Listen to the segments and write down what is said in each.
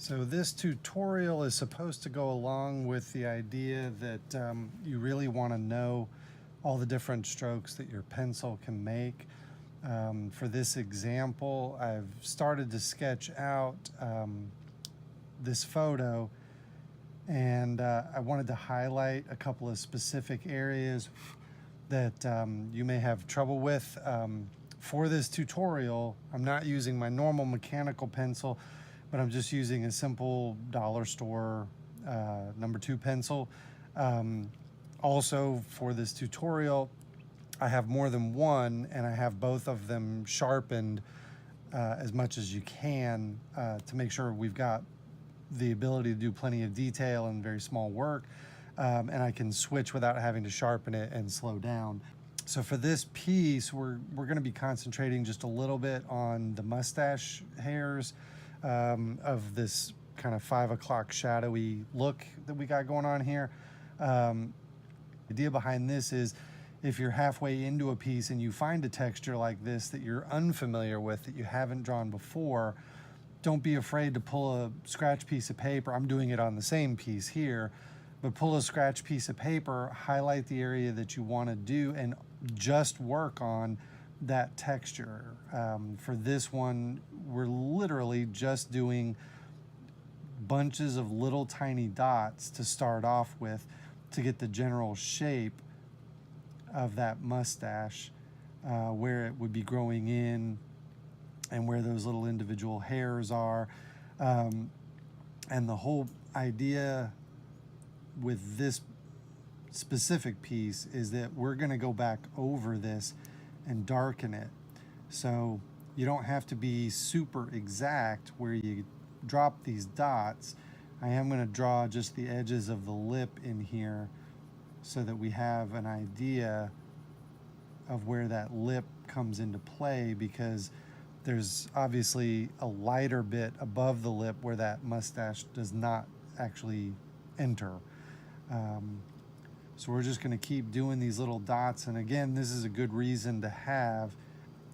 So this tutorial is supposed to go along with the idea that you really want to know all the different strokes that your pencil can make. For this example, I've started to sketch out this photo, and I wanted to highlight a couple of specific areas that you may have trouble with. For this tutorial, I'm not using my normal mechanical pencil, but I'm just using a simple dollar store number 2 pencil. Also, for this tutorial, I have more than one, and I have both of them sharpened as much as you can to make sure we've got the ability to do plenty of detail and very small work, and I can switch without having to sharpen it and slow down. So for this piece, we're going to be concentrating just a little bit on the mustache hairs of this kind of 5 o'clock shadowy look that we got going on here. The idea behind this is if you're halfway into a piece and you find a texture like this that you're unfamiliar with, that you haven't drawn before, don't be afraid to pull a scratch piece of paper. I'm doing it on the same piece here, but pull a scratch piece of paper, highlight the area that you want to do, and just work on that texture. For this one, we're literally just doing bunches of little tiny dots to start off with to get the general shape of that mustache, where it would be growing in and where those little individual hairs are. And the whole idea with this specific piece is that we're going to go back over this and darken it. So you don't have to be super exact where you drop these dots. I am going to draw just the edges of the lip in here so that we have an idea of where that lip comes into play, because there's obviously a lighter bit above the lip where that mustache does not actually enter. So we're just going to keep doing these little dots, and again, this is a good reason to have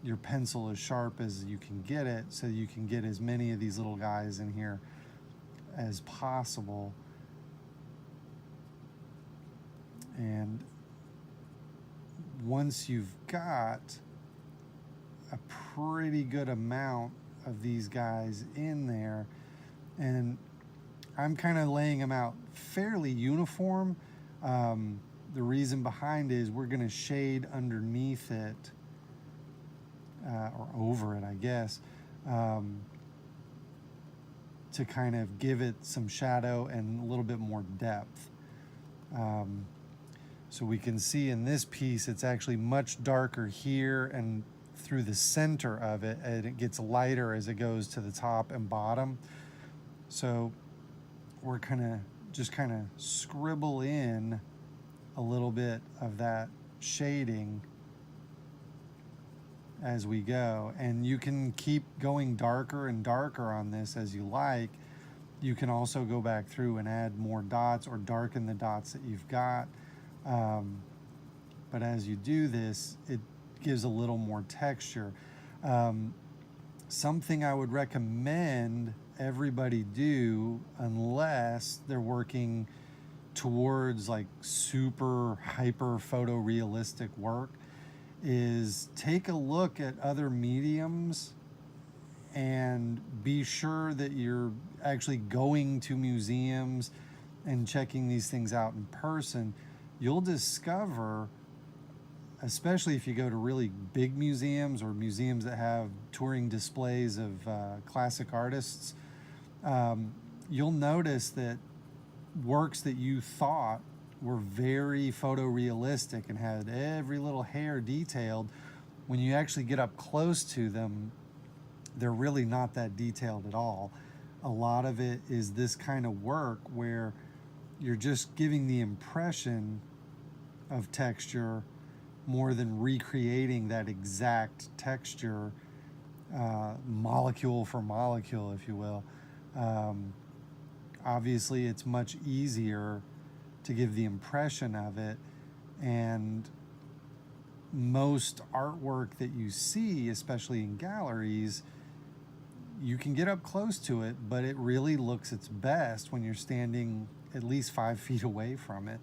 your pencil as sharp as you can get it, so you can get as many of these little guys in here as possible. And once you've got a pretty good amount of these guys in there, and I'm kind of laying them out fairly uniform. The reason behind it is we're going to shade underneath it, or over it, I guess, to kind of give it some shadow and a little bit more depth. So we can see in this piece, it's actually much darker here and through the center of it, and it gets lighter as it goes to the top and bottom. So we're just kind of scribble in a little bit of that shading as we go, and you can keep going darker and darker on this as you like. You can also go back through and add more dots or darken the dots that you've got, but as you do this, it gives a little more texture. Something I would recommend everybody do, unless they're working towards like super hyper photorealistic work, is take a look at other mediums and be sure that you're actually going to museums and checking these things out in person. You'll discover, especially if you go to really big museums or museums that have touring displays of classic artists, you'll notice that works that you thought were very photorealistic and had every little hair detailed, when you actually get up close to them, they're really not that detailed at all. A lot of it is this kind of work where you're just giving the impression of texture more than recreating that exact texture, molecule for molecule, if you will. Obviously, it's much easier to give the impression of it, and most artwork that you see, especially in galleries, you can get up close to it, but it really looks its best when you're standing at least 5 feet away from it.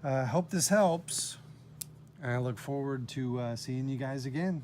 Hope this helps. I look forward to seeing you guys again.